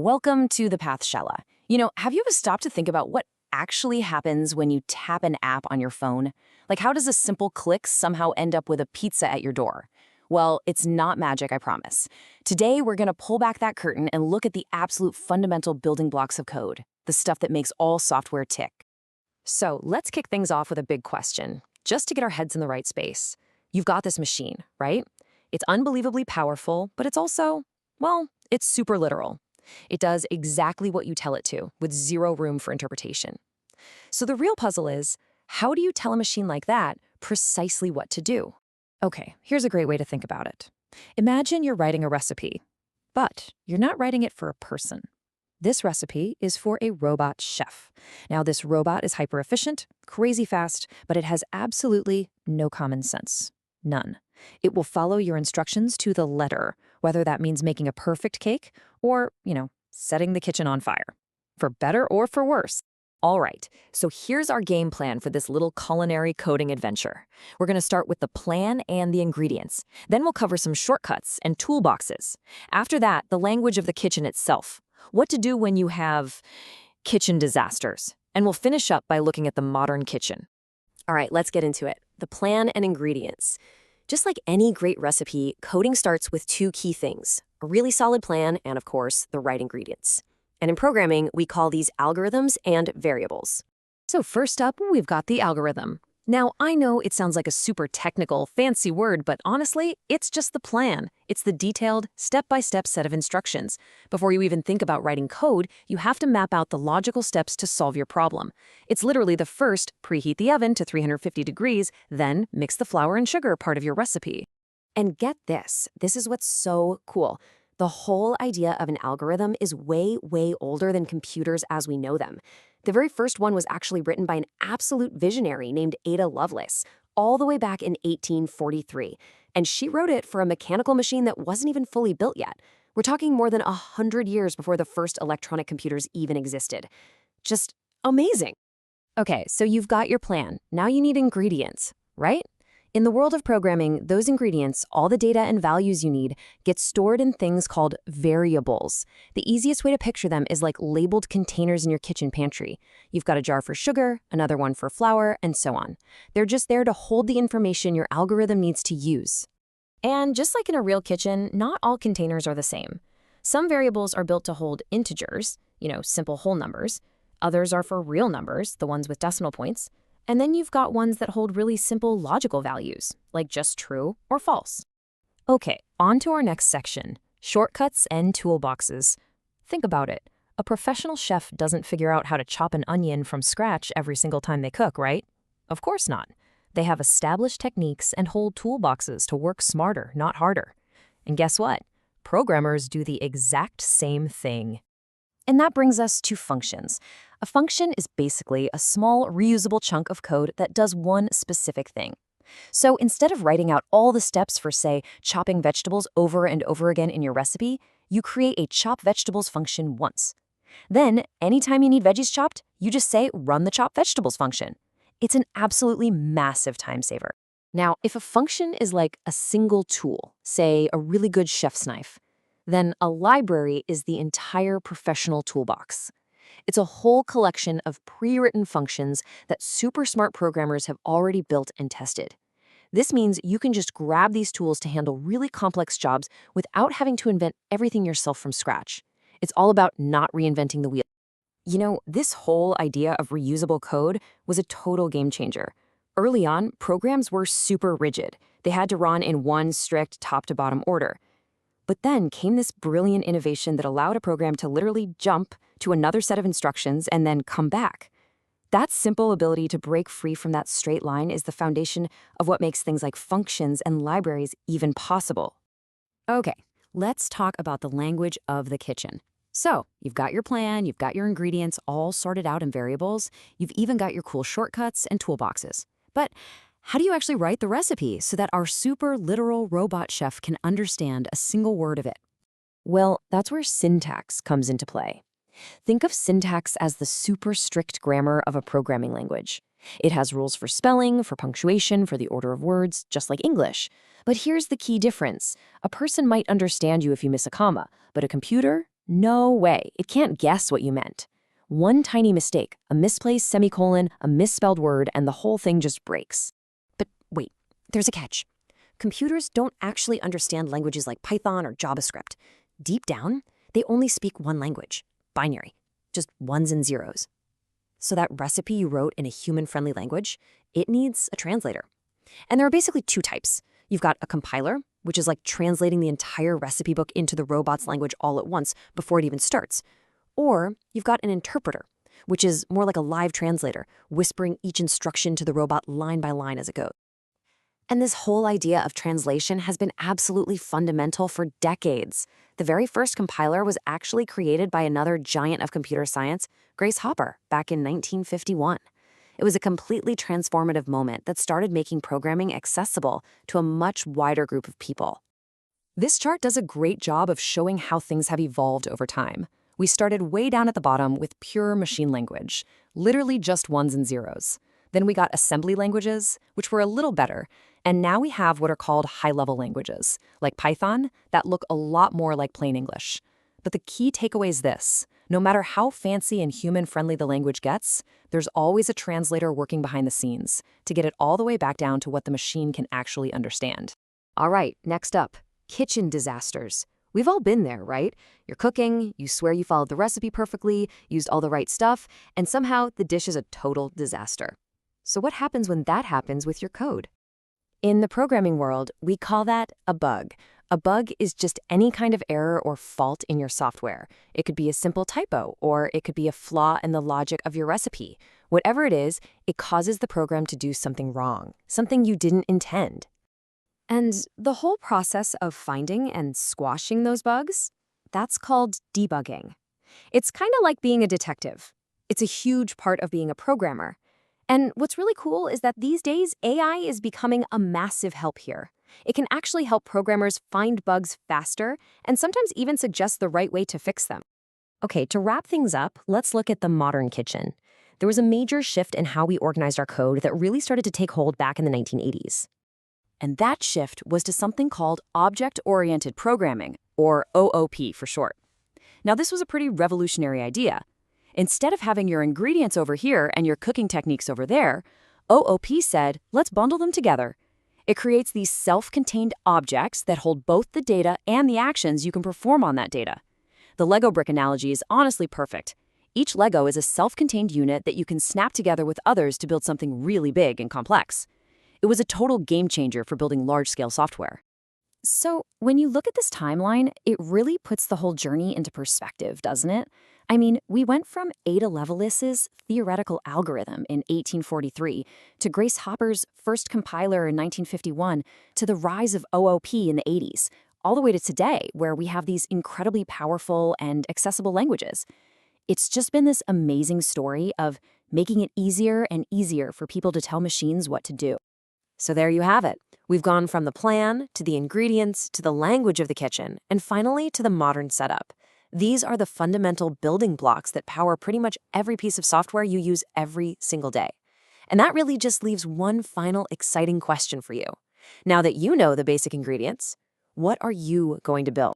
Welcome to the Pathshala. Have you ever stopped to think about what actually happens when you tap an app on your phone? Like, how does a simple click somehow end up with a pizza at your door? Well, it's not magic, I promise. Today, we're going to pull back that curtain and look at the absolute fundamental building blocks of code, the stuff that makes all software tick. So let's kick things off with a big question, just to get our heads in the right space. You've got this machine, right? It's unbelievably powerful, but it's also, well, it's super literal. It does exactly what you tell it to, with zero room for interpretation. So the real puzzle is, how do you tell a machine like that precisely what to do? Okay, here's a great way to think about it. Imagine you're writing a recipe, but you're not writing it for a person. This recipe is for a robot chef. Now, this robot is hyper-efficient, crazy fast, but it has absolutely no common sense. None. It will follow your instructions to the letter, whether that means making a perfect cake or, setting the kitchen on fire. For better or for worse. All right, so here's our game plan for this little culinary coding adventure. We're going to start with the plan and the ingredients. Then we'll cover some shortcuts and toolboxes. After that, the language of the kitchen itself. What to do when you have kitchen disasters. And we'll finish up by looking at the modern kitchen. All right, let's get into it. The plan and ingredients. Just like any great recipe, coding starts with two key things: a really solid plan and, of course, the right ingredients. And in programming, we call these algorithms and variables. So first up, we've got the algorithm. Now, I know it sounds like a super technical, fancy word, but honestly, it's just the plan. It's the detailed, step-by-step set of instructions. Before you even think about writing code, you have to map out the logical steps to solve your problem. It's literally the first, preheat the oven to 350 degrees, then mix the flour and sugar part of your recipe. And get this is what's so cool. The whole idea of an algorithm is way, way older than computers as we know them. The very first one was actually written by an absolute visionary named Ada Lovelace, all the way back in 1843. And she wrote it for a mechanical machine that wasn't even fully built yet. We're talking more than 100 years before the first electronic computers even existed. Just amazing. Okay, so you've got your plan. Now you need ingredients, right? In the world of programming, those ingredients, all the data and values you need, get stored in things called variables. The easiest way to picture them is like labeled containers in your kitchen pantry. You've got a jar for sugar, another one for flour, and so on. They're just there to hold the information your algorithm needs to use. And just like in a real kitchen, not all containers are the same. Some variables are built to hold integers, simple whole numbers. Others are for real numbers, the ones with decimal points. And then you've got ones that hold really simple logical values, like just true or false. Okay, on to our next section, shortcuts and toolboxes. Think about it. A professional chef doesn't figure out how to chop an onion from scratch every single time they cook, right? Of course not. They have established techniques and hold toolboxes to work smarter, not harder. And guess what? Programmers do the exact same thing. And that brings us to functions. A function is basically a small, reusable chunk of code that does one specific thing. So instead of writing out all the steps for, say, chopping vegetables over and over again in your recipe, you create a chop vegetables function once. Then, anytime you need veggies chopped, you just say, run the chop vegetables function. It's an absolutely massive time saver. Now, if a function is like a single tool, say a really good chef's knife, then a library is the entire professional toolbox. It's a whole collection of pre-written functions that super smart programmers have already built and tested. This means you can just grab these tools to handle really complex jobs without having to invent everything yourself from scratch. It's all about not reinventing the wheel. This whole idea of reusable code was a total game changer. Early on, programs were super rigid. They had to run in one strict top-to-bottom order. But then came this brilliant innovation that allowed a program to literally jump to another set of instructions and then come back. That simple ability to break free from that straight line is the foundation of what makes things like functions and libraries even possible. Okay, let's talk about the language of the kitchen. So, you've got your plan, you've got your ingredients all sorted out in variables, you've even got your cool shortcuts and toolboxes. But how do you actually write the recipe so that our super literal robot chef can understand a single word of it? Well, that's where syntax comes into play. Think of syntax as the super strict grammar of a programming language. It has rules for spelling, for punctuation, for the order of words, just like English. But here's the key difference. A person might understand you if you miss a comma, but a computer, No way, it can't guess what you meant. One tiny mistake, a misplaced semicolon, a misspelled word, and the whole thing just breaks. But wait, there's a catch. Computers don't actually understand languages like Python or JavaScript. Deep down, they only speak one language, binary, just ones and zeros. So that recipe you wrote in a human-friendly language, it needs a translator. And there are basically two types. You've got a compiler, which is like translating the entire recipe book into the robot's language all at once before it even starts. Or you've got an interpreter, which is more like a live translator, whispering each instruction to the robot line by line as it goes. And this whole idea of translation has been absolutely fundamental for decades. The very first compiler was actually created by another giant of computer science, Grace Hopper, back in 1951. It was a completely transformative moment that started making programming accessible to a much wider group of people. This chart does a great job of showing how things have evolved over time. We started way down at the bottom with pure machine language, literally just ones and zeros. Then we got assembly languages, which were a little better, and now we have what are called high-level languages, like Python, that look a lot more like plain English. But the key takeaway is this: no matter how fancy and human-friendly the language gets, there's always a translator working behind the scenes to get it all the way back down to what the machine can actually understand. All right, next up, kitchen disasters. We've all been there, right? You're cooking, you swear you followed the recipe perfectly, used all the right stuff, and somehow the dish is a total disaster. So what happens when that happens with your code? In the programming world, we call that a bug. A bug is just any kind of error or fault in your software. It could be a simple typo, or it could be a flaw in the logic of your recipe. Whatever it is, it causes the program to do something wrong, something you didn't intend. And the whole process of finding and squashing those bugs, that's called debugging. It's kind of like being a detective. It's a huge part of being a programmer. And what's really cool is that these days, AI is becoming a massive help here. It can actually help programmers find bugs faster and sometimes even suggest the right way to fix them. Okay, to wrap things up, let's look at the modern kitchen. There was a major shift in how we organized our code that really started to take hold back in the 1980s. And that shift was to something called object-oriented programming, or OOP for short. Now, this was a pretty revolutionary idea. Instead of having your ingredients over here and your cooking techniques over there, OOP said, let's bundle them together. It creates these self-contained objects that hold both the data and the actions you can perform on that data. The Lego brick analogy is honestly perfect. Each Lego is a self-contained unit that you can snap together with others to build something really big and complex. It was a total game changer for building large-scale software. So, when you look at this timeline, it really puts the whole journey into perspective, doesn't it? I mean, we went from Ada Lovelace's theoretical algorithm in 1843 to Grace Hopper's first compiler in 1951 to the rise of OOP in the 80s, all the way to today, where we have these incredibly powerful and accessible languages. It's just been this amazing story of making it easier and easier for people to tell machines what to do. So there you have it. We've gone from the plan, to the ingredients, to the language of the kitchen, and finally to the modern setup. These are the fundamental building blocks that power pretty much every piece of software you use every single day. And that really just leaves one final exciting question for you. Now that you know the basic ingredients, what are you going to build?